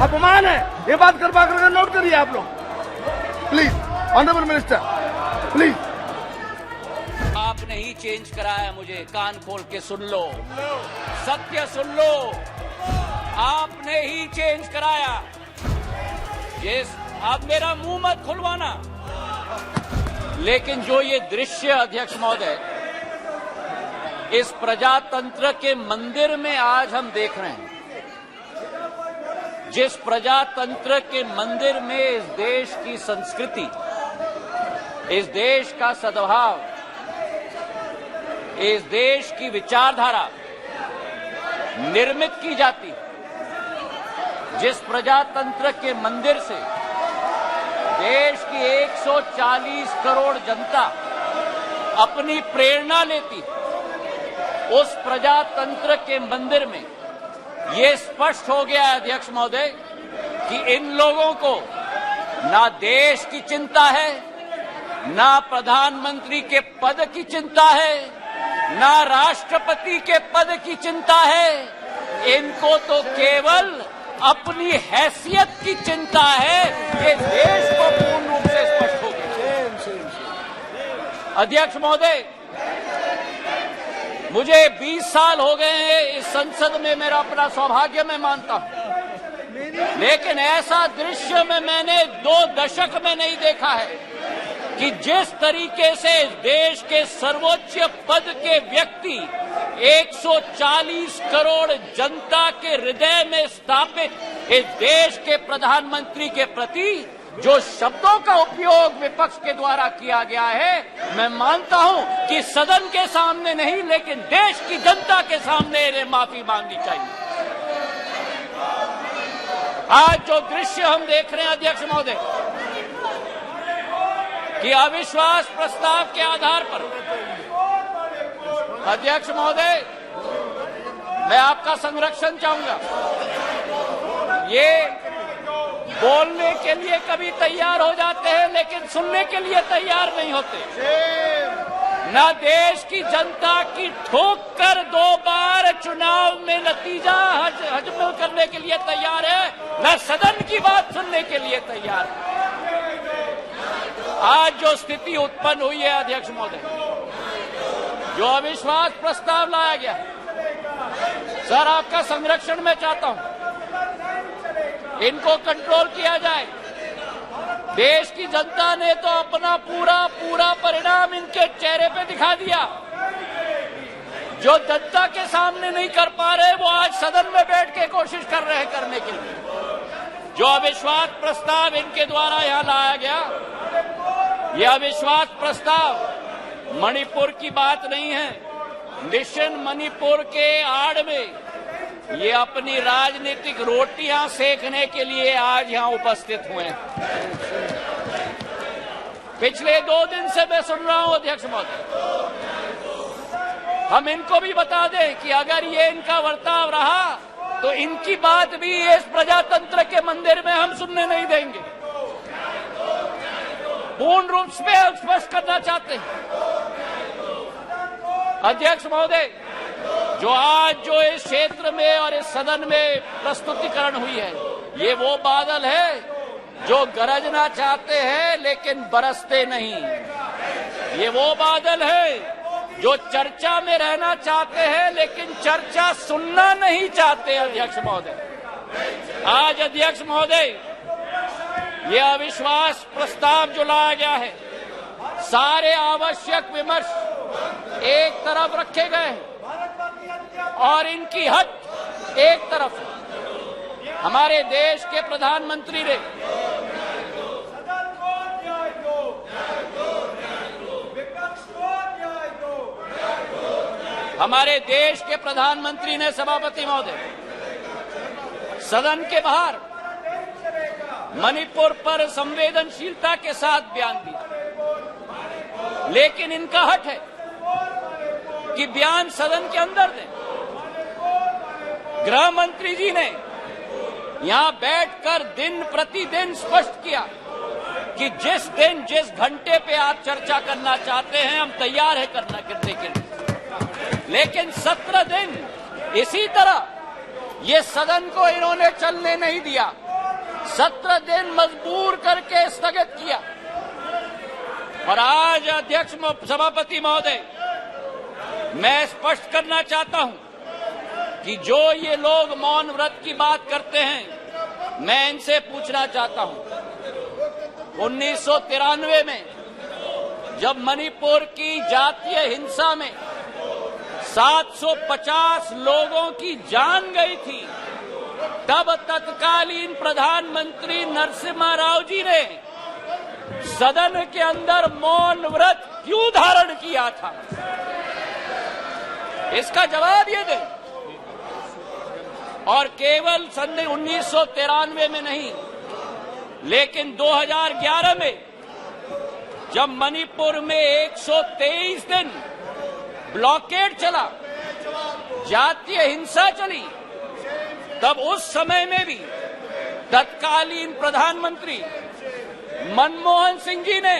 अपमान है, ये बात कर पाकर नोट करिए आप लोग प्लीज। Honourable minister please. आपने ही चेंज कराया, मुझे कान खोल के सुन लो, सत्य सुन लो, आपने ही चेंज कराया। ये आप मेरा मुंह मत खुलवाना, लेकिन जो ये दृश्य अध्यक्ष महोदय इस प्रजातंत्र के मंदिर में आज हम देख रहे हैं, जिस प्रजातंत्र के मंदिर में इस देश की संस्कृति, इस देश का सद्भाव, इस देश की विचारधारा निर्मित की जाती, जिस प्रजातंत्र के मंदिर से देश की 140 करोड़ जनता अपनी प्रेरणा लेती, उस प्रजातंत्र के मंदिर में ये स्पष्ट हो गया है अध्यक्ष महोदय कि इन लोगों को ना देश की चिंता है, ना प्रधानमंत्री के पद की चिंता है, ना राष्ट्रपति के पद की चिंता है। इनको तो केवल अपनी हैसियत की चिंता है। ये देश को पूर्ण रूप से स्पष्ट हो गया। अध्यक्ष महोदय, मुझे 20 साल हो गए हैं इस संसद में, मेरा अपना सौभाग्य मैं मानता हूं, लेकिन ऐसा दृश्य में मैंने 2 दशक में नहीं देखा है कि जिस तरीके से देश के सर्वोच्च पद के व्यक्ति 140 करोड़ जनता के हृदय में स्थापित इस देश के प्रधानमंत्री के प्रति जो शब्दों का उपयोग विपक्ष के द्वारा किया गया है, मैं मानता हूं कि सदन के सामने नहीं, लेकिन देश की जनता के सामने इन्हें माफी मांगनी चाहिए। आज जो दृश्य हम देख रहे हैं अध्यक्ष महोदय कि अविश्वास प्रस्ताव के आधार पर, अध्यक्ष महोदय मैं आपका संरक्षण चाहूंगा। ये बोलने के लिए कभी तैयार हो जाते हैं, लेकिन सुनने के लिए तैयार नहीं होते। न देश की जनता की ठोक कर 2 बार चुनाव में नतीजा हजम करने के लिए तैयार है, न सदन की बात सुनने के लिए तैयार है। आज जो स्थिति उत्पन्न हुई है अध्यक्ष महोदय, जो अविश्वास प्रस्ताव लाया गया, सर आपका संरक्षण मैं चाहता हूं, इनको कंट्रोल किया जाए। देश की जनता ने तो अपना पूरा परिणाम इनके चेहरे पे दिखा दिया। जो जनता के सामने नहीं कर पा रहे, वो आज सदन में बैठ के कोशिश कर रहे हैं करने के लिए। जो अविश्वास प्रस्ताव इनके द्वारा यहां लाया गया, यह अविश्वास प्रस्ताव मणिपुर की बात नहीं है। मिशन मणिपुर के आड़ में ये अपनी राजनीतिक रोटियां सेकने के लिए आज यहां उपस्थित हुए हैं। पिछले 2 दिन से मैं सुन रहा हूं अध्यक्ष महोदय, हम इनको भी बता दें कि अगर ये इनका वर्ताव रहा तो इनकी बात भी इस प्रजातंत्र के मंदिर में हम सुनने नहीं देंगे। पूर्ण रूप से स्पष्ट करना चाहते हैं अध्यक्ष महोदय, जो इस क्षेत्र में और इस सदन में प्रस्तुतिकरण हुई है, ये वो बादल है जो गरजना चाहते हैं लेकिन बरसते नहीं। ये वो बादल है जो चर्चा में रहना चाहते हैं लेकिन चर्चा सुनना नहीं चाहते। अध्यक्ष महोदय, आज अध्यक्ष महोदय ये अविश्वास प्रस्ताव जो लाया गया है, सारे आवश्यक विमर्श एक तरफ रखे गए हैं और इनकी हट एक तरफ है। हमारे देश के प्रधानमंत्री ने सभापति महोदय सदन के बाहर मणिपुर पर संवेदनशीलता के साथ बयान दिया, लेकिन इनका हट है कि बयान सदन के अंदर दें। गृह मंत्री जी ने यहां बैठकर दिन प्रतिदिन स्पष्ट किया कि जिस दिन जिस घंटे पे आप चर्चा करना चाहते हैं हम तैयार है करने के लिए, लेकिन 17 दिन इसी तरह ये सदन को इन्होंने चलने नहीं दिया, 17 दिन मजबूर करके स्थगित किया। और आज अध्यक्ष सभापति महोदय, मैं स्पष्ट करना चाहता हूं कि जो ये लोग मौन व्रत की बात करते हैं, मैं इनसे पूछना चाहता हूं, 1993 में जब मणिपुर की जातीय हिंसा में 750 लोगों की जान गई थी, तब तत्कालीन प्रधानमंत्री नरसिम्हा राव जी ने सदन के अंदर मौन व्रत क्यों धारण किया था? इसका जवाब ये दें। और केवल सन 1993 में नहीं, लेकिन 2011 में जब मणिपुर में 123 दिन ब्लॉकेड चला, जातीय हिंसा चली, तब उस समय में भी तत्कालीन प्रधानमंत्री मनमोहन सिंह जी ने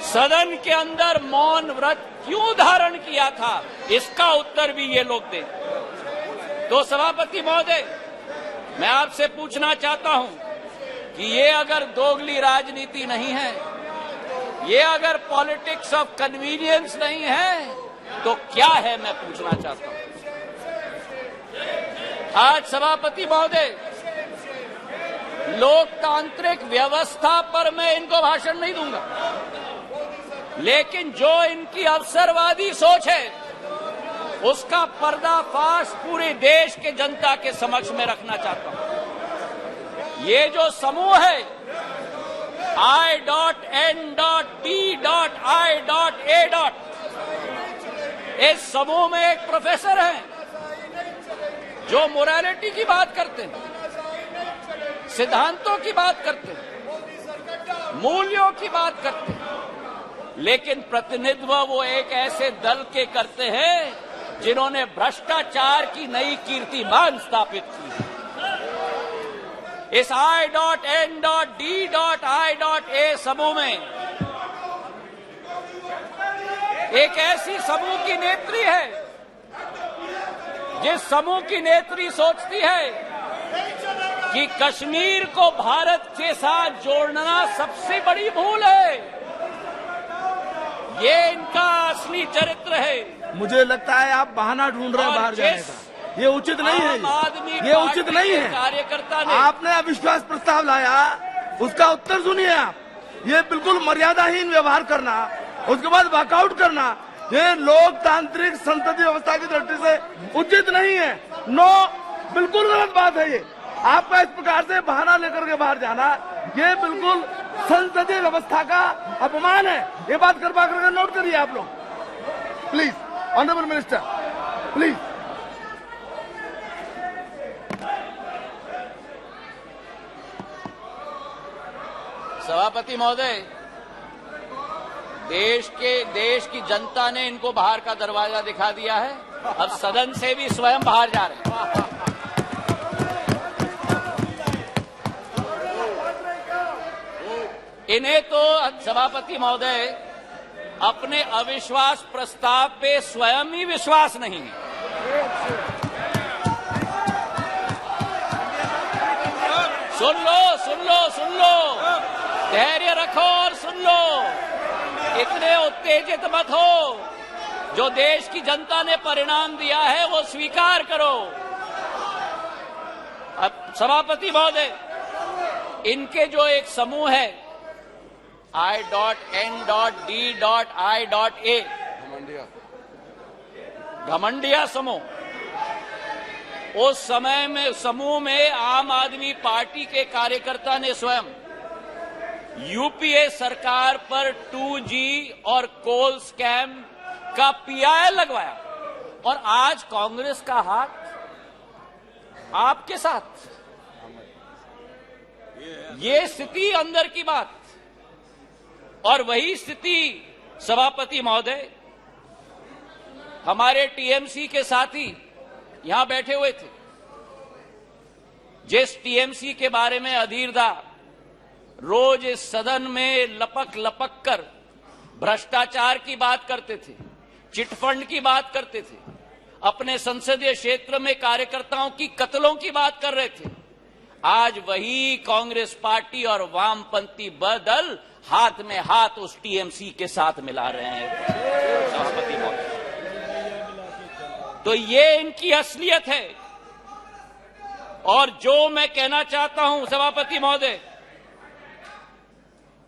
सदन के अंदर मौन व्रत क्यों धारण किया था? इसका उत्तर भी ये लोग दें। तो सभापति महोदय, मैं आपसे पूछना चाहता हूं कि ये अगर दोगली राजनीति नहीं है, ये अगर पॉलिटिक्स ऑफ कन्वीनियंस नहीं है, तो क्या है? मैं पूछना चाहता हूं। आज सभापति महोदय, लोकतांत्रिक व्यवस्था पर मैं इनको भाषण नहीं दूंगा, लेकिन जो इनकी अवसरवादी सोच है, उसका पर्दाफाश पूरे देश के जनता के समक्ष में रखना चाहता हूं। ये जो समूह है I.N.D.I.A. इस समूह में एक प्रोफेसर हैं जो मोरालिटी की बात करते हैं, सिद्धांतों की बात करते हैं, मूल्यों की बात करते हैं, लेकिन प्रतिनिधित्व वो एक ऐसे दल के करते हैं जिन्होंने भ्रष्टाचार की नई कीर्तिमान स्थापित की। इस I.N.D.I.A. समूह में एक ऐसी समूह की नेत्री है, जिस समूह की नेत्री सोचती है कि कश्मीर को भारत के साथ जोड़ना सबसे बड़ी भूल है। ये इनका असली चरित्र है। मुझे लगता है आप बहाना ढूंढ रहे हैं बाहर जाने का। ये उचित नहीं है, ये उचित नहीं है। कार्यकर्ता ने आपने अविश्वास प्रस्ताव लाया, उसका उत्तर सुनिए आप। ये बिल्कुल मर्यादाहीन व्यवहार करना, उसके बाद वॉकआउट करना, ये लोकतांत्रिक संसदीय व्यवस्था की दृष्टि से उचित नहीं है। नो, बिल्कुल गलत बात है ये। आपका इस प्रकार से बहाना लेकर के बाहर जाना, ये बिल्कुल संसदीय व्यवस्था का अपमान है। ये बात कृपा करके नोट करिए आप लोग, प्लीज। Honourable minister, please. सभापति महोदय, देश की जनता ने इनको बाहर का दरवाजा दिखा दिया है। अब सदन से भी स्वयं बाहर जा रहे हैं। इन्हें तो सभापति महोदय अपने अविश्वास प्रस्ताव पे स्वयं ही विश्वास नहीं है। सुन लो, सुन लो, सुन लो, धैर्य रखो और सुन लो। इतने उत्तेजित मत हो। जो देश की जनता ने परिणाम दिया है वो स्वीकार करो। अब सभापति महोदय, इनके जो एक समूह है I.N.D.I.A. घमंडिया समूह, उस समय में समूह में आम आदमी पार्टी के कार्यकर्ता ने स्वयं यूपीए सरकार पर 2G और कोल स्कैम का PI लगवाया, और आज कांग्रेस का हाथ आपके साथ। ये स्थिति अंदर की बात। और वही स्थिति सभापति महोदय हमारे टीएमसी के साथी यहां बैठे हुए थे, जिस टीएमसी के बारे में अधीर दा रोज इस सदन में लपक लपक कर भ्रष्टाचार की बात करते थे, चिटफंड की बात करते थे, अपने संसदीय क्षेत्र में कार्यकर्ताओं की कत्लों की बात कर रहे थे। आज वही कांग्रेस पार्टी और वामपंथी दल हाथ में हाथ उस टीएमसी के साथ मिला रहे हैं। सभापति महोदय, तो ये इनकी असलियत है। और जो मैं कहना चाहता हूं सभापति महोदय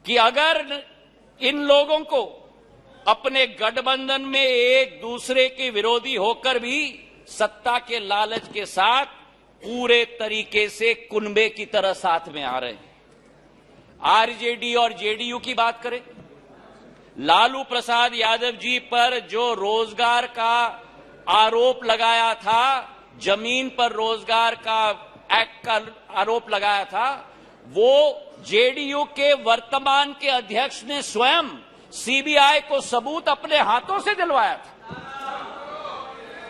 कि अगर इन लोगों को अपने गठबंधन में एक दूसरे के विरोधी होकर भी सत्ता के लालच के साथ पूरे तरीके से कुनबे की तरह साथ में आ रहे हैं। आरजेडी और जेडीयू की बात करें, लालू प्रसाद यादव जी पर जो रोजगार का आरोप लगाया था, जमीन पर रोजगार का एक्ट का आरोप लगाया था, वो जेडीयू के वर्तमान के अध्यक्ष ने स्वयं सीबीआई को सबूत अपने हाथों से दिलवाया था।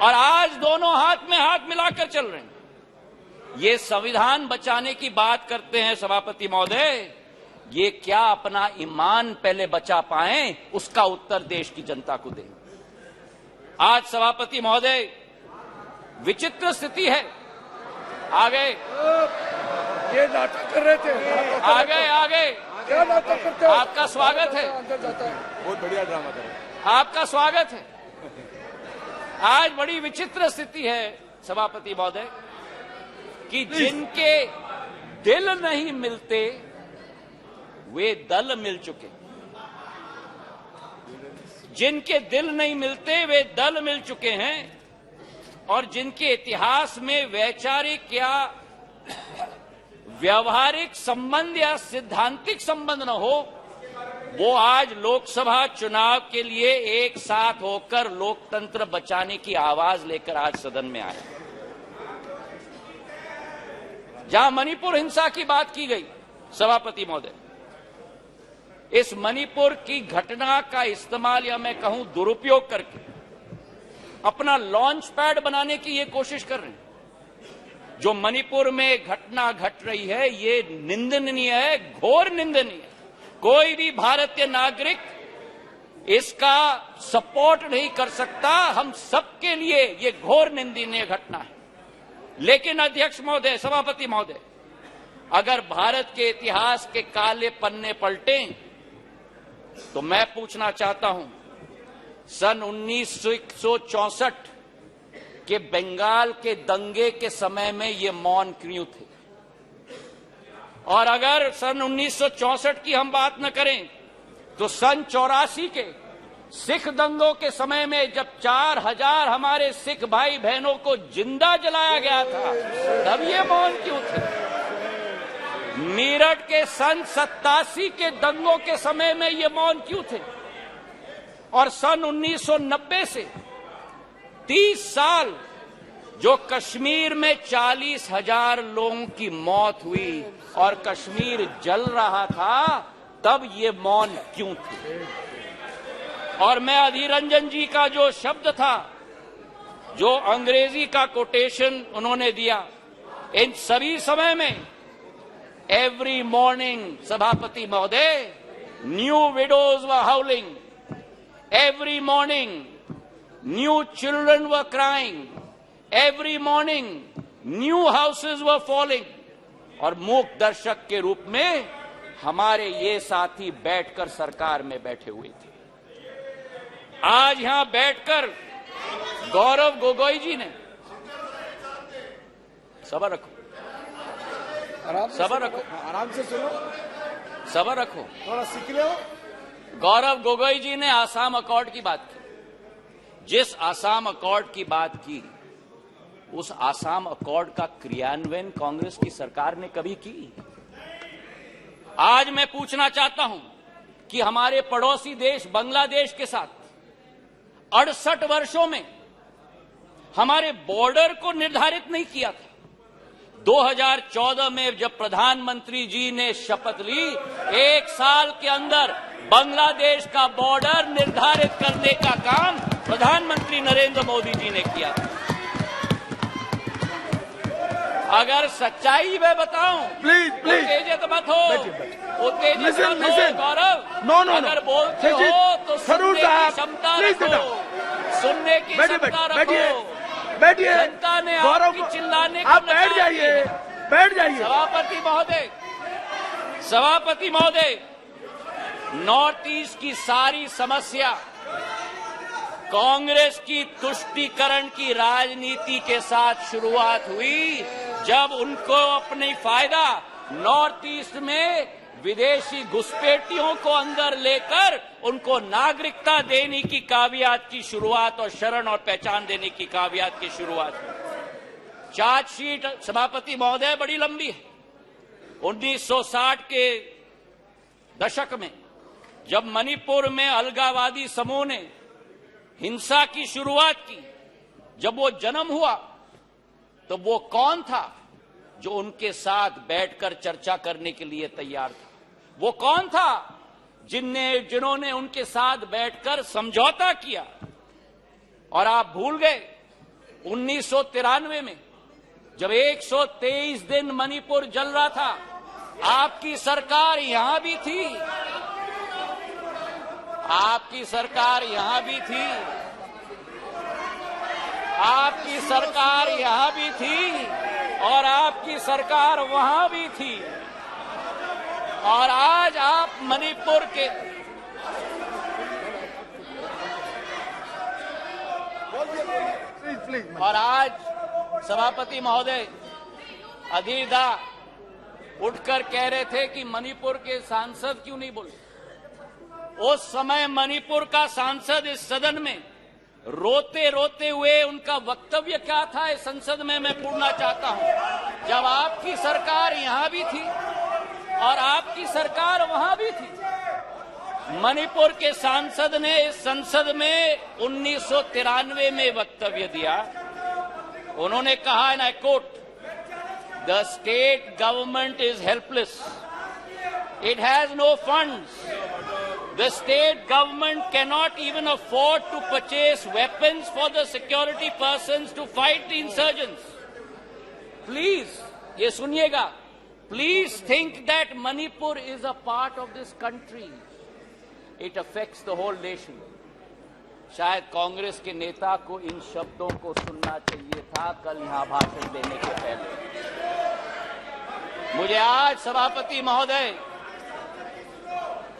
और आज दोनों हाथ में हाथ मिलाकर चल रहे हैं। ये संविधान बचाने की बात करते हैं सभापति महोदय, ये क्या अपना ईमान पहले बचा पाएं, उसका उत्तर देश की जनता को दें। आज सभापति महोदय विचित्र स्थिति है। आगे ये नाटक कर रहे थे, आगे क्या नाटक करते हो? आपका स्वागत है, अंदर जाता है। बहुत बढ़िया ड्रामा कर रहे हैं। आपका स्वागत है। आज बड़ी विचित्र स्थिति है सभापति महोदय कि जिनके दिल नहीं मिलते वे दल मिल चुके, जिनके दिल नहीं मिलते वे दल मिल चुके हैं, और जिनके इतिहास में वैचारिक या व्यवहारिक संबंध या सिद्धांतिक संबंध न हो, वो आज लोकसभा चुनाव के लिए एक साथ होकर लोकतंत्र बचाने की आवाज लेकर आज सदन में आए। जहां मणिपुर हिंसा की बात की गई सभापति महोदय, इस मणिपुर की घटना का इस्तेमाल या मैं कहूं दुरुपयोग करके अपना लॉन्च पैड बनाने की ये कोशिश कर रहे हैं। जो मणिपुर में घटना घट रही है ये निंदनीय है, घोर निंदनीय है। कोई भी भारतीय नागरिक इसका सपोर्ट नहीं कर सकता। हम सबके लिए ये घोर निंदनीय घटना है। लेकिन अध्यक्ष महोदय, सभापति महोदय, अगर भारत के इतिहास के काले पन्ने पलटें तो मैं पूछना चाहता हूं, सन 1964 के बंगाल के दंगे के समय में ये मौन क्यों थे? और अगर सन 1964 की हम बात न करें तो सन 84 के सिख दंगों के समय में जब 4000 हमारे सिख भाई बहनों को जिंदा जलाया गया था, तब ये मौन क्यों थे? मेरठ के सन 87 के दंगों के समय में ये मौन क्यों थे? और सन 1990 से 30 साल जो कश्मीर में 40,000 लोगों की मौत हुई और कश्मीर जल रहा था, तब ये मौन क्यों थे? और मैं अधीर रंजन जी का जो शब्द था, जो अंग्रेजी का कोटेशन उन्होंने दिया, इन सभी समय में एवरी मॉर्निंग सभापति महोदय, new widows were हाउलिंग, every morning new children were crying, every morning new houses were falling. और मूक दर्शक के रूप में हमारे ये साथी बैठकर सरकार में बैठे हुए थे। आज यहां बैठकर गौरव गोगोई जी ने, सबर रखो, सबर रखो, आराम से सुनो, सबर रखो, थोड़ा सीख लो। गौरव गोगोई जी ने आसाम अकॉर्ड की बात की। जिस आसाम अकॉर्ड की बात की, उस आसाम अकॉर्ड का क्रियान्वयन कांग्रेस की सरकार ने कभी की? आज मैं पूछना चाहता हूं कि हमारे पड़ोसी देश बांग्लादेश के साथ 68 वर्षों में हमारे बॉर्डर को निर्धारित नहीं किया था। 2014 में जब प्रधानमंत्री जी ने शपथ ली, 1 साल के अंदर बांग्लादेश का बॉर्डर निर्धारित करने का काम प्रधानमंत्री नरेंद्र मोदी जी ने किया। अगर सच्चाई मैं बताऊं, प्लीज उत्तेजित मत हो, उत्तेजित मत हो गौरव। नो अगर बोलते हो तो सुनने की क्षमता रखो, सुनने की क्षमता रखो। बैठिए। जनता ने गौरव आपकी चिल्लाने को आप बैठ नकार जाइए, दिया। बैठ जाइए। सभापति महोदय, नॉर्थ ईस्ट की सारी समस्या कांग्रेस की तुष्टीकरण की राजनीति के साथ शुरुआत हुई, जब उनको अपनी फायदा नॉर्थ ईस्ट में विदेशी घुसपैठियों को अंदर लेकर उनको नागरिकता देने की कावियात की शुरुआत और शरण और पहचान देने की कावियात की शुरुआत। चार्जशीट सभापति महोदय बड़ी लंबी है। 1960 के दशक में जब मणिपुर में अलगाववादी समूह ने हिंसा की शुरुआत की, जब वो जन्म हुआ तो वो कौन था जो उनके साथ बैठकर चर्चा करने के लिए तैयार था? वो कौन था जिन्होंने उनके साथ बैठकर समझौता किया? और आप भूल गए 1993 में जब 123 दिन मणिपुर जल रहा था, आपकी सरकार यहां भी थी, आपकी सरकार यहां भी थी, आपकी सरकार यहां भी थी और आपकी सरकार वहां भी थी। और आज आप मणिपुर के और आज सभापति महोदय अधीर दा उठकर कह रहे थे कि मणिपुर के सांसद क्यों नहीं बोले। उस समय मणिपुर का सांसद इस सदन में रोते रोते हुए उनका वक्तव्य क्या था इस संसद में मैं पूछना चाहता हूं। जब आपकी सरकार यहां भी थी और आपकी सरकार वहां भी थी, मणिपुर के सांसद ने इस संसद में 1993 में वक्तव्य दिया। उन्होंने कहा, and I quote, the state government is helpless, it has no funds, the state government cannot even afford to purchase weapons for the security persons to fight the insurgents. Please, ये सुनिएगा, please think that Manipur is a part of this country. It affects the whole nation. शायद कांग्रेस के नेता को इन शब्दों को सुनना चाहिए था कल यहां भाषण देने के पहले। मुझे आज सभापति महोदय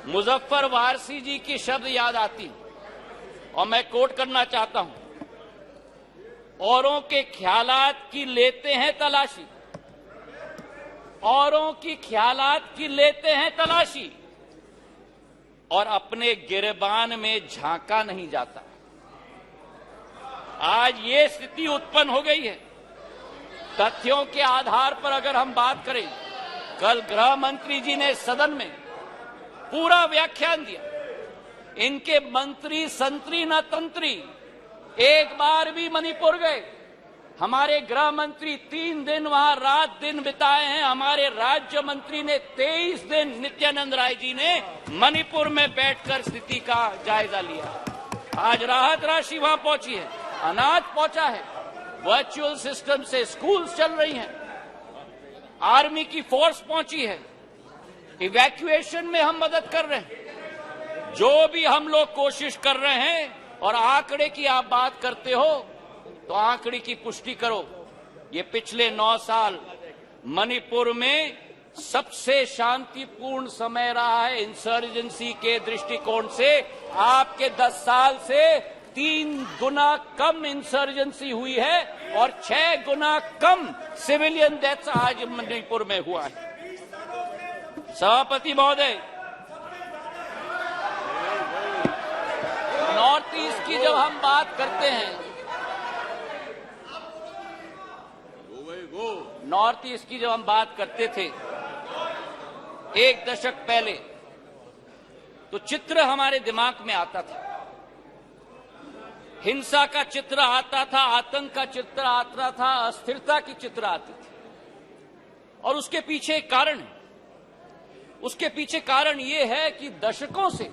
मुजफ्फर वारसी जी की शब्द याद आती और मैं कोट करना चाहता हूं, औरों के ख्यालात की लेते हैं तलाशी, औरों की ख्यालात की लेते हैं तलाशी और अपने गिरबान में झांका नहीं जाता। आज ये स्थिति उत्पन्न हो गई है। तथ्यों के आधार पर अगर हम बात करें, कल गृह मंत्री जी ने सदन में पूरा व्याख्यान दिया। इनके मंत्री संतरी न तंत्री एक बार भी मणिपुर गए। हमारे गृह मंत्री 3 दिन वहां रात दिन बिताए हैं। हमारे राज्य मंत्री ने 23 दिन, नित्यानंद राय जी ने मणिपुर में बैठकर स्थिति का जायजा लिया। आज राहत राशि वहां पहुंची है, अनाज पहुंचा है, वर्चुअल सिस्टम से स्कूल्स चल रही हैं, आर्मी की फोर्स पहुंची है, इवैक्यूएशन में हम मदद कर रहे हैं। जो भी हम लोग कोशिश कर रहे हैं, और आंकड़े की आप बात करते हो तो आंकड़े की पुष्टि करो। ये पिछले 9 साल मणिपुर में सबसे शांतिपूर्ण समय रहा है इंसर्जेंसी के दृष्टिकोण से। आपके 10 साल से 3 गुना कम इंसर्जेंसी हुई है और 6 गुना कम सिविलियन डेथ्स आज मणिपुर में हुआ है। सभापति महोदय, नॉर्थ ईस्ट की जब हम बात करते हैं, नॉर्थ ईस्ट की जब हम बात करते थे 1 दशक पहले, तो चित्र हमारे दिमाग में आता था। हिंसा का चित्र आता था, आतंक का चित्र आता था, अस्थिरता की चित्र आती थी। और उसके पीछे एक कारण है। उसके पीछे कारण यह है कि दशकों से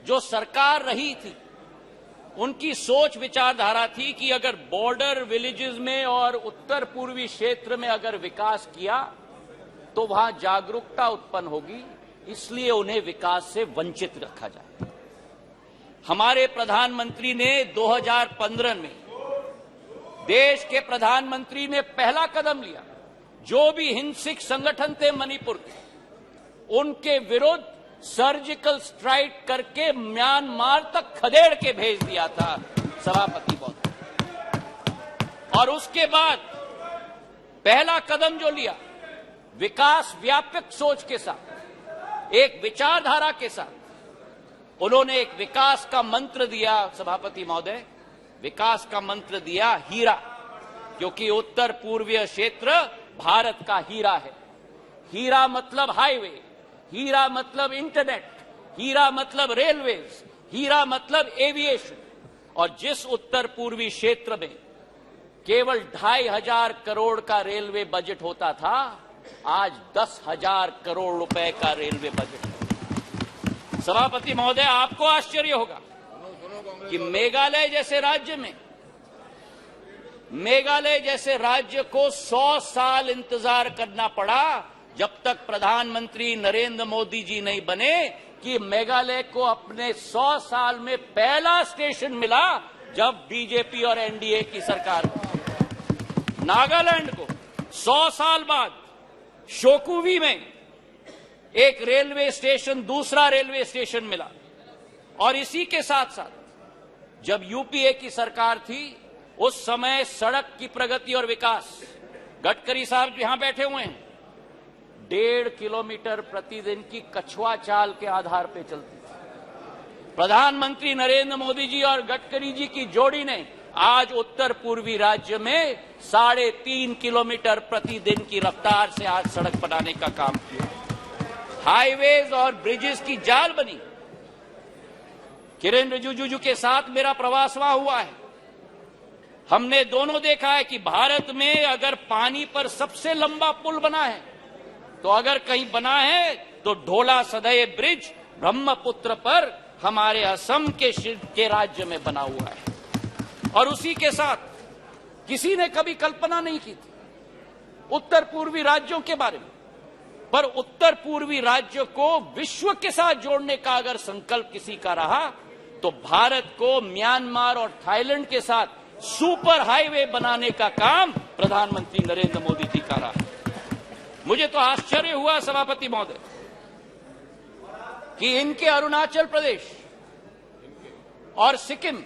जो सरकार रही थी, उनकी सोच विचारधारा थी कि अगर बॉर्डर विलेजेस में और उत्तर पूर्वी क्षेत्र में अगर विकास किया तो वहां जागरूकता उत्पन्न होगी, इसलिए उन्हें विकास से वंचित रखा जाए। हमारे प्रधानमंत्री ने 2015 में देश के प्रधानमंत्री ने पहला कदम लिया। जो भी हिंसक संगठन थे मणिपुर के, उनके विरुद्ध सर्जिकल स्ट्राइक करके म्यांमार तक खदेड़ के भेज दिया था सभापति महोदय। और उसके बाद पहला कदम जो लिया, विकास व्यापक सोच के साथ, एक विचारधारा के साथ, उन्होंने एक विकास का मंत्र दिया सभापति महोदय, विकास का मंत्र दिया हीरा, क्योंकि उत्तर पूर्वीय क्षेत्र भारत का हीरा है। हीरा मतलब हाईवे, हीरा मतलब इंटरनेट, हीरा मतलब रेलवेज, हीरा मतलब एविएशन। और जिस उत्तर पूर्वी क्षेत्र में केवल 2500 करोड़ का रेलवे बजट होता था, आज 10,000 करोड़ रुपए का रेलवे बजट है। सभापति महोदय, आपको आश्चर्य होगा कि मेघालय जैसे राज्य को 100 साल इंतजार करना पड़ा, जब तक प्रधानमंत्री नरेंद्र मोदी जी नहीं बने, कि मेघालय को अपने 100 साल में पहला स्टेशन मिला जब बीजेपी और एनडीए की सरकार थी। नागालैंड को 100 साल बाद शोकुवी में एक रेलवे स्टेशन, दूसरा रेलवे स्टेशन मिला। और इसी के साथ साथ जब यूपीए की सरकार थी, उस समय सड़क की प्रगति और विकास, गडकरी साहब यहां बैठे हुए हैं, 1.5 किलोमीटर प्रतिदिन की कछुआ चाल के आधार पर चलती थी। प्रधानमंत्री नरेंद्र मोदी जी और गडकरी जी की जोड़ी ने आज उत्तर पूर्वी राज्य में 3.5 किलोमीटर प्रतिदिन की रफ्तार से आज सड़क बनाने का काम किया। हाईवेज और ब्रिजेस की जाल बनी। किरेन रिजिजू के साथ मेरा प्रवास वहां हुआ है। हमने दोनों देखा है कि भारत में अगर पानी पर सबसे लंबा पुल बना है, तो अगर कहीं बना है तो ढोला सदय ब्रिज ब्रह्मपुत्र पर हमारे असम के राज्य में बना हुआ है। और उसी के साथ किसी ने कभी कल्पना नहीं की थी उत्तर पूर्वी राज्यों के बारे में, पर उत्तर पूर्वी राज्यों को विश्व के साथ जोड़ने का अगर संकल्प किसी का रहा, तो भारत को म्यांमार और थाईलैंड के साथ सुपर हाईवे बनाने का काम प्रधानमंत्री नरेंद्र मोदी जी का रहा। मुझे तो आश्चर्य हुआ सभापति महोदय कि इनके अरुणाचल प्रदेश और सिक्किम,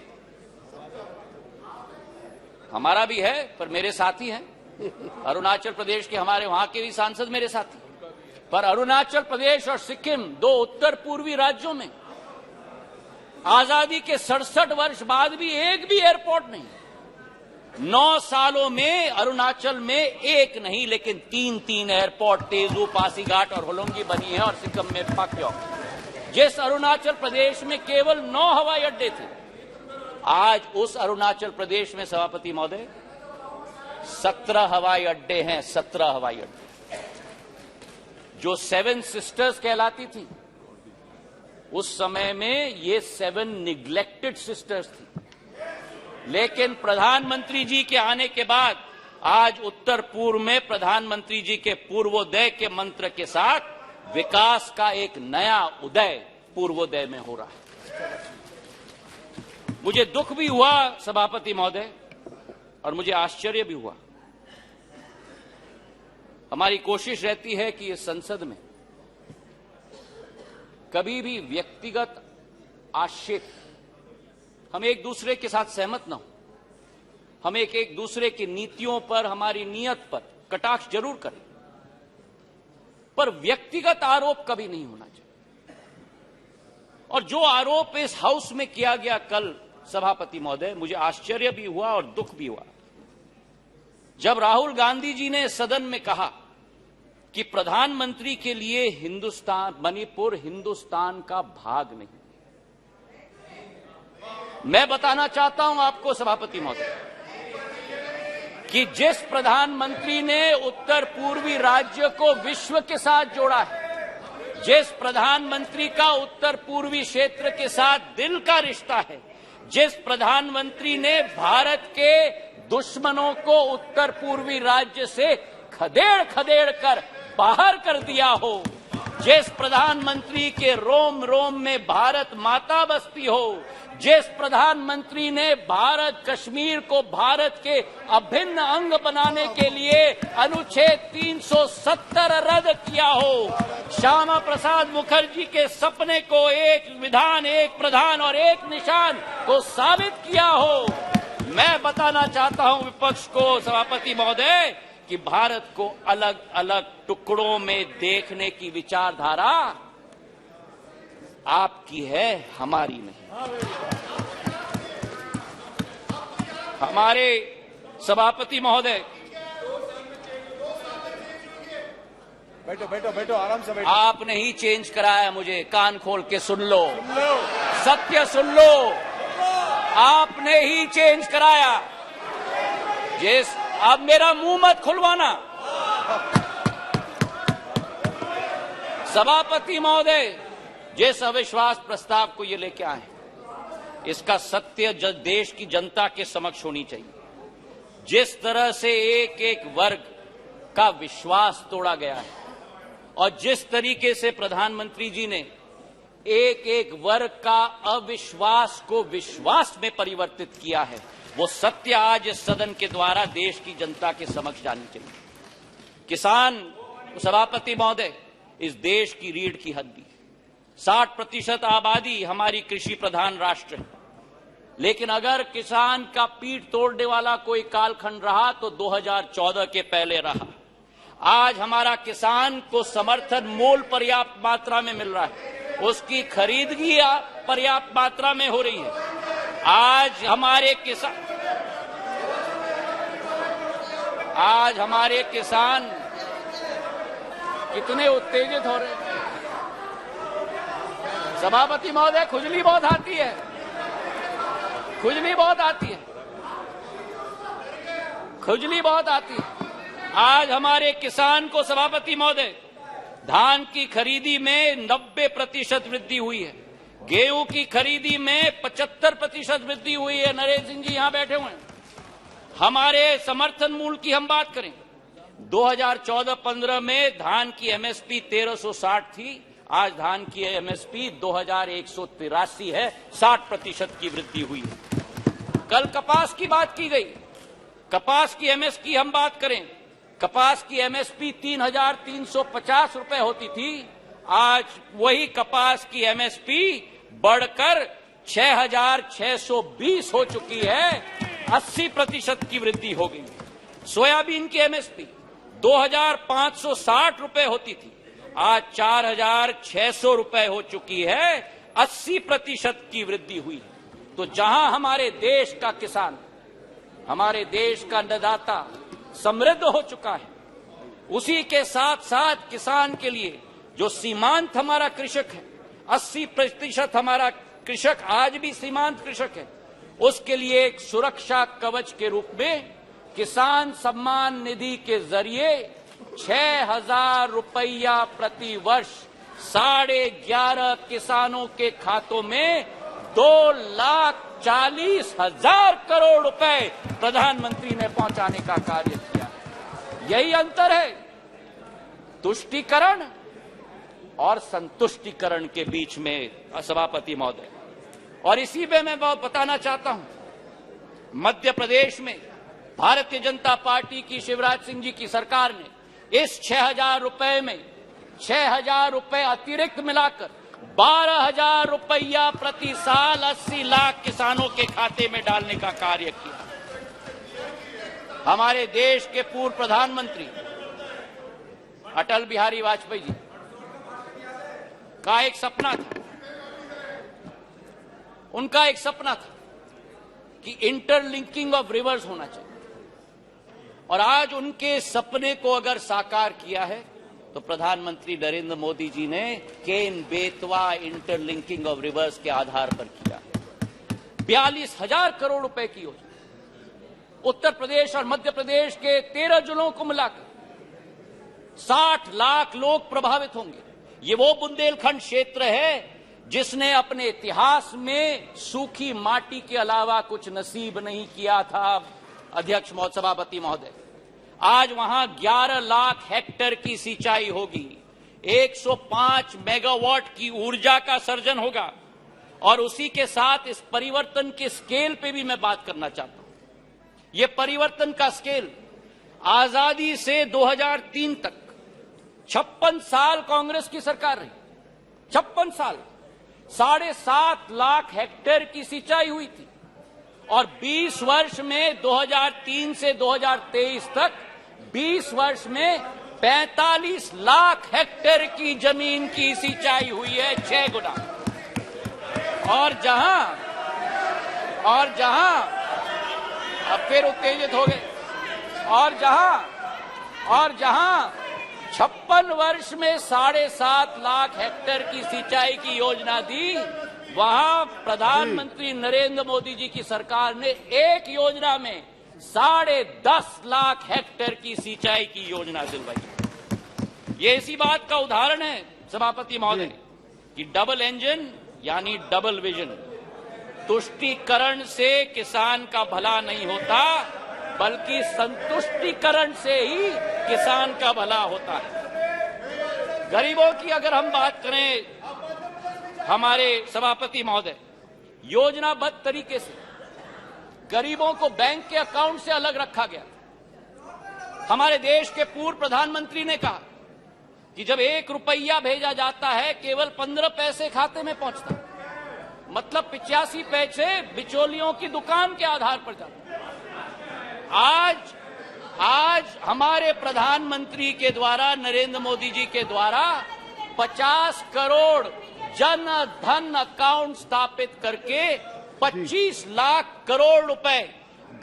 हमारा भी है पर मेरे साथी हैं, अरुणाचल प्रदेश के हमारे वहां के भी सांसद मेरे साथी, पर अरुणाचल प्रदेश और सिक्किम, दो उत्तर पूर्वी राज्यों में आजादी के 67 वर्ष बाद भी एक भी एयरपोर्ट नहीं। 9 सालों में अरुणाचल में एक नहीं लेकिन 3 एयरपोर्ट, तेजू, पासीघाट और होलोंगी बनी है, और सिक्किम में पाक्योंग। जिस अरुणाचल प्रदेश में केवल 9 हवाई अड्डे थे, आज उस अरुणाचल प्रदेश में सभापति महोदय 17 हवाई अड्डे हैं। 17 हवाई अड्डे। जो 7 सिस्टर्स कहलाती थी, उस समय में ये 7 निग्लेक्टेड सिस्टर्स थी। लेकिन प्रधानमंत्री जी के आने के बाद आज उत्तर पूर्व में प्रधानमंत्री जी के पूर्वोदय के मंत्र के साथ विकास का एक नया उदय पूर्वोदय में हो रहा है। मुझे दुख भी हुआ सभापति महोदय, और मुझे आश्चर्य भी हुआ। हमारी कोशिश रहती है कि इस संसद में कभी भी व्यक्तिगत आक्षेप, हम एक दूसरे के साथ सहमत न हो, हम एक दूसरे की नीतियों पर, हमारी नीयत पर कटाक्ष जरूर करें, पर व्यक्तिगत आरोप कभी नहीं होना चाहिए। और जो आरोप इस हाउस में किया गया कल सभापति महोदय, मुझे आश्चर्य भी हुआ और दुख भी हुआ जब राहुल गांधी जी ने सदन में कहा कि प्रधानमंत्री के लिए मणिपुर हिंदुस्तान का भाग नहीं। मैं बताना चाहता हूं आपको सभापति महोदय कि जिस प्रधानमंत्री ने उत्तर पूर्वी राज्य को विश्व के साथ जोड़ा है, जिस प्रधानमंत्री का उत्तर पूर्वी क्षेत्र के साथ दिल का रिश्ता है, जिस प्रधानमंत्री ने भारत के दुश्मनों को उत्तर पूर्वी राज्य से खदेड़ कर बाहर कर दिया हो, जिस प्रधानमंत्री के रोम रोम में भारत माता बसती हो, जिस प्रधानमंत्री ने भारत कश्मीर को भारत के अभिन्न अंग बनाने के लिए अनुच्छेद 370 रद्द किया हो, श्यामा प्रसाद मुखर्जी के सपने को एक विधान, एक प्रधान और एक निशान को साबित किया हो। मैं बताना चाहता हूं विपक्ष को, सभापति महोदय, कि भारत को अलग अलग टुकड़ों में देखने की विचारधारा आपकी है, हमारी नहीं। हमारे सभापति महोदय, बैठो बैठो बैठो, आराम से बैठो। आपने ही चेंज कराया मुझे, कान खोल के सुन लो, सत्य सुन लो, आपने ही चेंज कराया। जिस अब मेरा मुंह मत खुलवाना। सभापति महोदय, जिस अविश्वास प्रस्ताव को ये लेके आए, इसका सत्य देश की जनता के समक्ष होनी चाहिए। जिस तरह से एक एक वर्ग का विश्वास तोड़ा गया है और जिस तरीके से प्रधानमंत्री जी ने एक एक वर्ग का अविश्वास को विश्वास में परिवर्तित किया है, वो सत्य आज इस सदन के द्वारा देश की जनता के समक्ष जानी चाहिए। किसान, सभापति महोदय, इस देश की रीढ़ की हड्डी, 60% आबादी हमारी कृषि प्रधान राष्ट्र है, लेकिन अगर किसान का पीठ तोड़ने वाला कोई कालखंड रहा तो 2014 के पहले रहा। आज हमारा किसान को समर्थन मूल्य पर्याप्त मात्रा में मिल रहा है, उसकी खरीदगी पर्याप्त मात्रा में हो रही है। आज हमारे किसान कितने उत्तेजित हो रहे हैं। सभापति महोदय, खुजली बहुत आती है, खुजली बहुत आती है, खुजली बहुत आती है। आज हमारे किसान को, सभापति महोदय, धान की खरीदी में 90% वृद्धि हुई है, गेहूं की खरीदी में 75% वृद्धि हुई है। नरेंद्र सिंह जी यहां बैठे हुए हैं। हमारे समर्थन मूल्य की हम बात करें, 2014-15 में धान की एमएसपी 1360 थी, आज धान की एमएसपी 2183 है, 60% की वृद्धि हुई है। कल कपास की बात की गई, कपास की एमएसपी हम बात करें, कपास की एमएसपी 3350 रुपए होती थी, आज वही कपास की एमएसपी बढ़कर 6620 हो चुकी है, 80% की वृद्धि हो गई। सोयाबीन की एमएसपी 2560 रुपए होती थी, आज 4600 रुपए हो चुकी है, 80% की वृद्धि हुई है। तो जहां हमारे देश का किसान, हमारे देश का अन्नदाता समृद्ध हो चुका है, उसी के साथ साथ किसान के लिए जो सीमांत हमारा कृषक है, 80% हमारा कृषक आज भी सीमांत कृषक है, उसके लिए एक सुरक्षा कवच के रूप में किसान सम्मान निधि के जरिए 6000 रुपया प्रति वर्ष 11.5 किसानों के खातों में 2,40,000 करोड़ रुपए प्रधानमंत्री ने पहुंचाने का कार्य किया। यही अंतर है तुष्टीकरण और संतुष्टीकरण के बीच में, सभापति महोदय। और इसी में मैं बताना चाहता हूं, मध्य प्रदेश में भारतीय जनता पार्टी की शिवराज सिंह जी की सरकार ने इस 6000 रुपए में 6000 रुपए अतिरिक्त मिलाकर 12,000 रुपया प्रति साल 80 लाख किसानों के खाते में डालने का कार्य किया। हमारे देश के पूर्व प्रधानमंत्री अटल बिहारी वाजपेयी जी का एक सपना था, उनका एक सपना था कि इंटरलिंकिंग ऑफ रिवर्स होना चाहिए, और आज उनके सपने को अगर साकार किया है तो प्रधानमंत्री नरेंद्र मोदी जी ने Ken Betwa interlinking of reverse के आधार पर किया है। 42,000 करोड़ रुपए की योजना, उत्तर प्रदेश और मध्य प्रदेश के 13 जिलों को मिलाकर 60 लाख लोग प्रभावित होंगे। ये वो बुंदेलखंड क्षेत्र है जिसने अपने इतिहास में सूखी माटी के अलावा कुछ नसीब नहीं किया था। अध्यक्ष सभापति महोदय, आज वहां 11 लाख हेक्टेयर की सिंचाई होगी, 105 मेगावाट की ऊर्जा का सर्जन होगा। और उसी के साथ इस परिवर्तन के स्केल पे भी मैं बात करना चाहता हूं। ये परिवर्तन का स्केल आजादी से 2003 तक 56 साल कांग्रेस की सरकार रही, 56 साल 7.5 लाख हेक्टेयर की सिंचाई हुई थी। और 20 वर्ष में 2003 से 2023 तक 20 वर्ष में 45 लाख हेक्टेयर की जमीन की सिंचाई हुई है, 6 गुना। और जहां अब फिर उत्तेजित हो गए, और जहां 56 वर्ष में 7.5 लाख हेक्टेयर की सिंचाई की योजना दी, वहां प्रधानमंत्री नरेंद्र मोदी जी की सरकार ने एक योजना में 10.5 लाख हेक्टेयर की सिंचाई की योजना दिलवाई। ये इसी बात का उदाहरण है सभापति महोदय कि डबल इंजन यानी डबल विजन। तुष्टीकरण से किसान का भला नहीं होता, बल्कि संतुष्टीकरण से ही किसान का भला होता है। गरीबों की अगर हम बात करें हमारे सभापति महोदय, योजनाबद्ध तरीके से गरीबों को बैंक के अकाउंट से अलग रखा गया। हमारे देश के पूर्व प्रधानमंत्री ने कहा कि जब 1 रुपया भेजा जाता है केवल 15 पैसे खाते में पहुंचता, मतलब 85 पैसे बिचौलियों की दुकान के आधार पर जाते। आज हमारे प्रधानमंत्री के द्वारा, नरेंद्र मोदी जी के द्वारा 50 करोड़ जन धन अकाउंट स्थापित करके 25 लाख करोड़ रुपए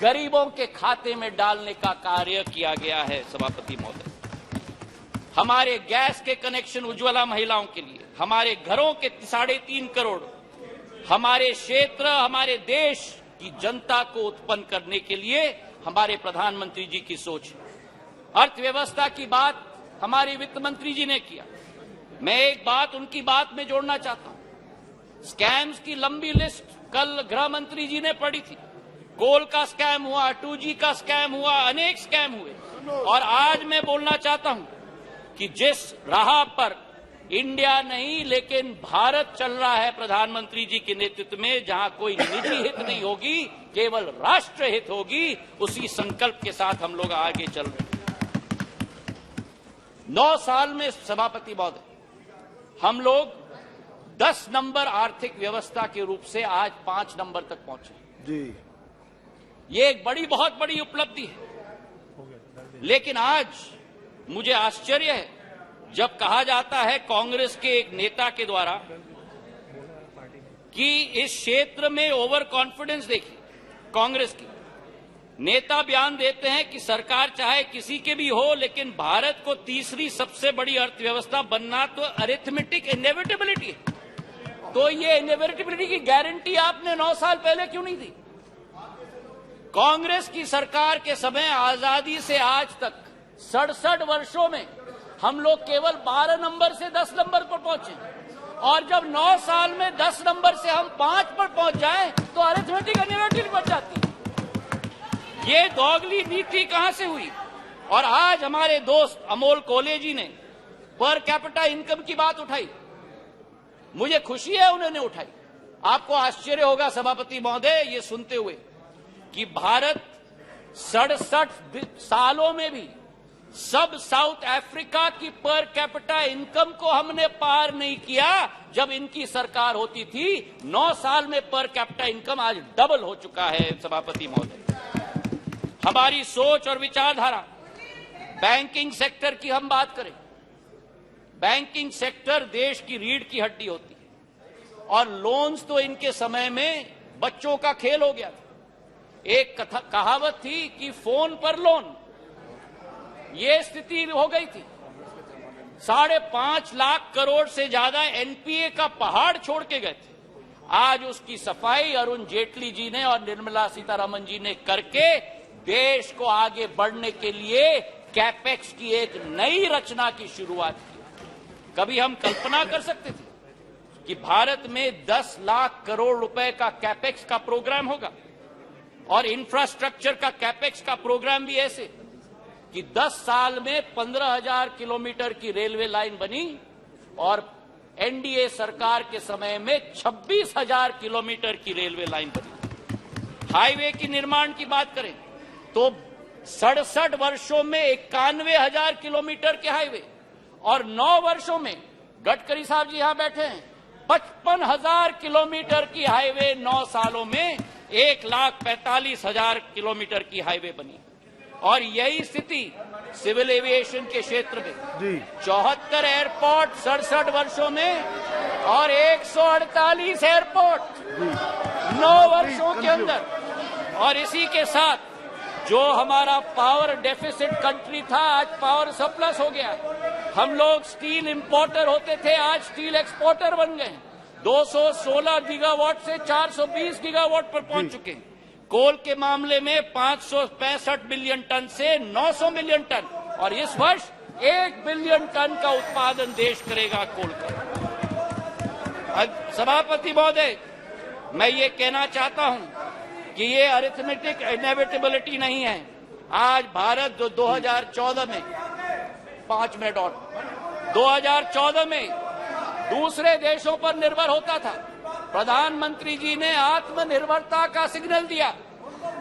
गरीबों के खाते में डालने का कार्य किया गया है सभापति महोदय। हमारे गैस के कनेक्शन उज्ज्वला महिलाओं के लिए, हमारे घरों के 3.5 करोड़, हमारे क्षेत्र, हमारे देश की जनता को उत्पन्न करने के लिए हमारे प्रधानमंत्री जी की सोच। अर्थव्यवस्था की बात हमारे वित्त मंत्री जी ने किया। मैं एक बात उनकी बात में जोड़ना चाहता हूं। स्कैम्स की लंबी लिस्ट कल गृह मंत्री जी ने पढ़ी थी। कोल का स्कैम हुआ, 2G का स्कैम हुआ, अनेक स्कैम हुए। और आज मैं बोलना चाहता हूं कि जिस राह पर इंडिया नहीं लेकिन भारत चल रहा है प्रधानमंत्री जी के नेतृत्व में, जहां कोई निजी हित नहीं होगी, केवल राष्ट्र हित होगी, उसी संकल्प के साथ हम लोग आगे चल रहे हैं। 9 साल में सभापति महोदय हम लोग 10 नंबर आर्थिक व्यवस्था के रूप से आज 5 नंबर तक पहुंचे जी। ये एक बहुत बड़ी उपलब्धि है। लेकिन आज मुझे आश्चर्य है जब कहा जाता है कांग्रेस के एक नेता के द्वारा कि इस क्षेत्र में ओवर कॉन्फिडेंस देखिए कांग्रेस की। नेता बयान देते हैं कि सरकार चाहे किसी के भी हो, लेकिन भारत को तीसरी सबसे बड़ी अर्थव्यवस्था बनना तो अरिथमेटिक इनएविटेबिलिटी है। तो ये इनएविटेबिलिटी की गारंटी आपने 9 साल पहले क्यों नहीं दी? कांग्रेस की सरकार के समय आजादी से आज तक 67 वर्षों में हम लोग केवल 12 नंबर से 10 नंबर पर पहुंचे, और जब 9 साल में 10 नंबर से हम 5 पर पहुंच जाएं तो अरिथमेटिक इनएविटेबिलिटी बढ़ जाती है। ये दोगली नीति कहां से हुई? और आज हमारे दोस्त अमोल कोले जी ने पर कैपिटा इनकम की बात उठाई। मुझे खुशी है उन्होंने उठाई। आपको आश्चर्य होगा सभापति महोदय ये सुनते हुए कि भारत 67 सालों में भी सब साउथ अफ्रीका की पर कैपिटा इनकम को हमने पार नहीं किया जब इनकी सरकार होती थी। 9 साल में पर कैपिटा इनकम आज डबल हो चुका है सभापति महोदय। हमारी सोच और विचारधारा, बैंकिंग सेक्टर की हम बात करें, बैंकिंग सेक्टर देश की रीढ़ की हड्डी होती है, और लोन्स तो इनके समय में बच्चों का खेल हो गया था। एक कहावत थी कि फोन पर लोन, ये स्थिति हो गई थी। 5.5 लाख करोड़ से ज्यादा एनपीए का पहाड़ छोड़ के गए थे। आज उसकी सफाई अरुण जेटली जी ने और निर्मला सीतारमण जी ने करके देश को आगे बढ़ने के लिए कैपेक्स की एक नई रचना की शुरुआत की। कभी हम कल्पना कर सकते थे कि भारत में 10 लाख करोड़ रुपए का कैपेक्स का प्रोग्राम होगा, और इंफ्रास्ट्रक्चर का कैपेक्स का प्रोग्राम भी ऐसे कि 10 साल में 15,000 किलोमीटर की रेलवे लाइन बनी, और एनडीए सरकार के समय में 26,000 किलोमीटर की रेलवे लाइन बनी। हाईवे की निर्माण की बात करें तो 67 वर्षों में 91,000 किलोमीटर के हाईवे और 9 वर्षों में, गडकरी साहब जी यहां बैठे हैं, 55,000 किलोमीटर की हाईवे 9 सालों में 1,45,000 किलोमीटर की हाईवे बनी। और यही स्थिति सिविल एविएशन के क्षेत्र में 74 एयरपोर्ट 67 वर्षों में और 148 एयरपोर्ट 9 वर्षों के अंदर। और इसी के साथ जो हमारा पावर डेफिसिट कंट्री था, आज पावर सरप्लस हो गया। हम लोग स्टील इंपोर्टर होते थे, आज स्टील एक्सपोर्टर बन गए। 216 गीगावाट से 420 गीगावाट पर पहुंच चुके हैं। कोल के मामले में 565 मिलियन टन से 900 मिलियन टन, और इस वर्ष 1 बिलियन टन का उत्पादन देश करेगा कोल का। सभापति महोदय, मैं ये कहना चाहता हूं कि ये अरिथमेटिक इनएविटेबिलिटी नहीं है। आज भारत जो 2014 में 5 मिनट और 2014 में दूसरे देशों पर निर्भर होता था, प्रधानमंत्री जी ने आत्मनिर्भरता का सिग्नल दिया।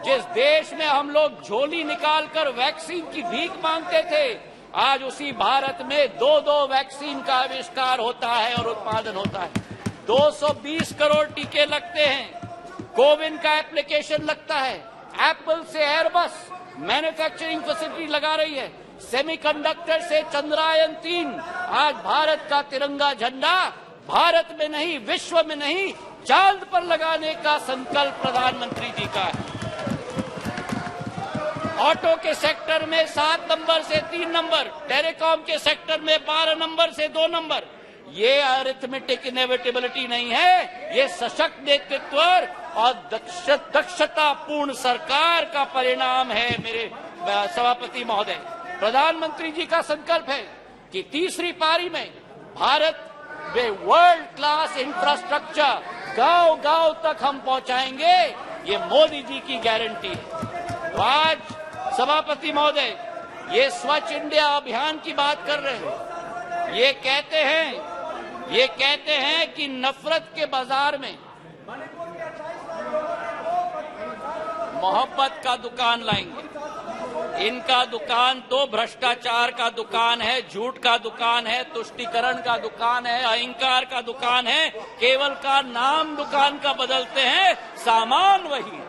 जिस देश में हम लोग झोली निकालकर वैक्सीन की भीख मांगते थे, आज उसी भारत में 2 वैक्सीन का आविष्कार होता है और उत्पादन होता है। 220 करोड़ टीके लगते हैं, कोविन का एप्लीकेशन लगता है, एप्पल से एयरबस मैन्युफैक्चरिंग फैसिलिटी लगा रही है, सेमीकंडक्टर से चंद्रयान 3। आज भारत का तिरंगा झंडा भारत में नहीं, विश्व में नहीं, चांद पर लगाने का संकल्प प्रधानमंत्री जी का है। ऑटो के सेक्टर में 7 नंबर से 3 नंबर, टेलीकॉम के सेक्टर में 12 नंबर से 2 नंबर। ये अरिथमेटिक इनएविटेबिलिटी नहीं है, ये सशक्त नेतृत्व और दक्षतापूर्ण सरकार का परिणाम है। मेरे सभापति महोदय, प्रधानमंत्री जी का संकल्प है कि तीसरी पारी में भारत में वर्ल्ड क्लास इंफ्रास्ट्रक्चर गांव-गांव तक हम पहुंचाएंगे। ये मोदी जी की गारंटी है। तो आज सभापति महोदय, ये स्वच्छ इंडिया अभियान की बात कर रहे हैं। ये कहते हैं कि नफरत के बाजार में मोहब्बत का दुकान लाएंगे। इनका दुकान तो भ्रष्टाचार का दुकान है, झूठ का दुकान है, तुष्टीकरण का दुकान है, अहंकार का दुकान है। केवल का नाम दुकान का बदलते हैं, सामान वही है।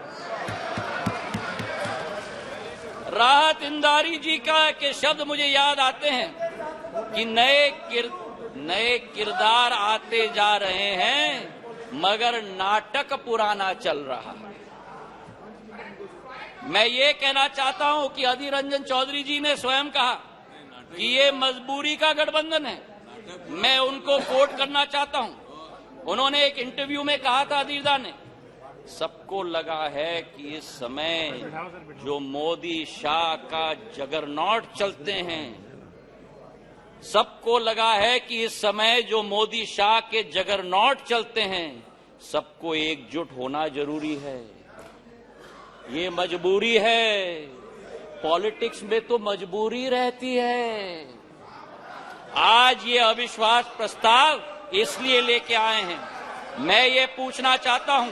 राहत इंदारी जी का के शब्द मुझे याद आते हैं कि नए किरदार आते जा रहे हैं, मगर नाटक पुराना चल रहा है। मैं ये कहना चाहता हूं कि अधीर रंजन चौधरी जी ने स्वयं कहा कि ये मजबूरी का गठबंधन है। मैं उनको कोट करना चाहता हूं। उन्होंने एक इंटरव्यू में कहा था, अधीरदा ने, सबको लगा है कि इस समय जो मोदी शाह का जगरनॉट चलते हैं, सबको लगा है कि इस समय जो मोदी शाह के जगरनॉट चलते हैं, सबको एकजुट होना जरूरी है। ये मजबूरी है। पॉलिटिक्स में तो मजबूरी रहती है। आज ये अविश्वास प्रस्ताव इसलिए लेके आए हैं। मैं ये पूछना चाहता हूं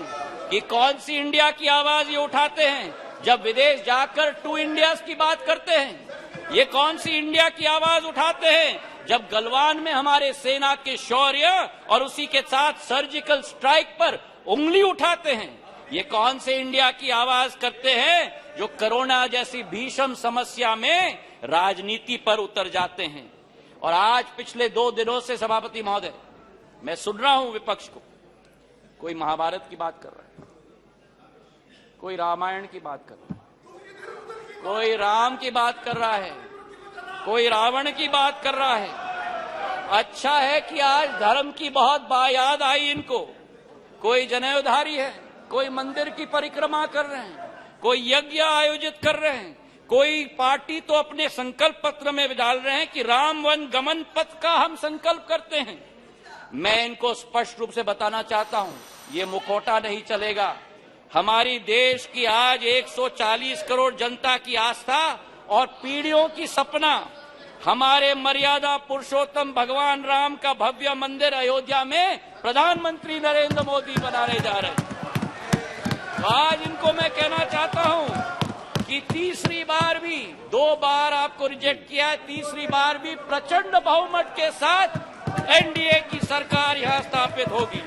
कि कौन सी इंडिया की आवाज ये उठाते हैं जब विदेश जाकर 2 इंडियाज की बात करते हैं। ये कौन सी इंडिया की आवाज उठाते हैं जब गलवान में हमारे सेना के शौर्य और उसी के साथ सर्जिकल स्ट्राइक पर उंगली उठाते हैं। ये कौन से इंडिया की आवाज करते हैं जो कोरोना जैसी भीषण समस्या में राजनीति पर उतर जाते हैं। और आज पिछले 2 दिनों से सभापति महोदय, मैं सुन रहा हूं विपक्ष को, कोई महाभारत की बात कर रहा है, कोई रामायण की बात कर रहा है, कोई राम की बात कर रहा है, कोई रावण की बात कर रहा है। अच्छा है कि आज धर्म की बहुत याद आई इनको। कोई जनेऊधारी है, कोई मंदिर की परिक्रमा कर रहे हैं, कोई यज्ञ आयोजित कर रहे हैं, कोई पार्टी तो अपने संकल्प पत्र में डाल रहे हैं कि राम वन गमन पथ का हम संकल्प करते हैं। मैं इनको स्पष्ट रूप से बताना चाहता हूं, ये मुखौटा नहीं चलेगा। हमारी देश की आज 140 करोड़ जनता की आस्था और पीढ़ियों की सपना हमारे मर्यादा पुरुषोत्तम भगवान राम का भव्य मंदिर अयोध्या में प्रधानमंत्री नरेंद्र मोदी बनाने जा रहे हैं। तो आज इनको मैं कहना चाहता हूं कि तीसरी बार भी, 2 बार आपको रिजेक्ट किया है, तीसरी बार भी प्रचंड बहुमत के साथ एनडीए की सरकार यहां स्थापित होगी।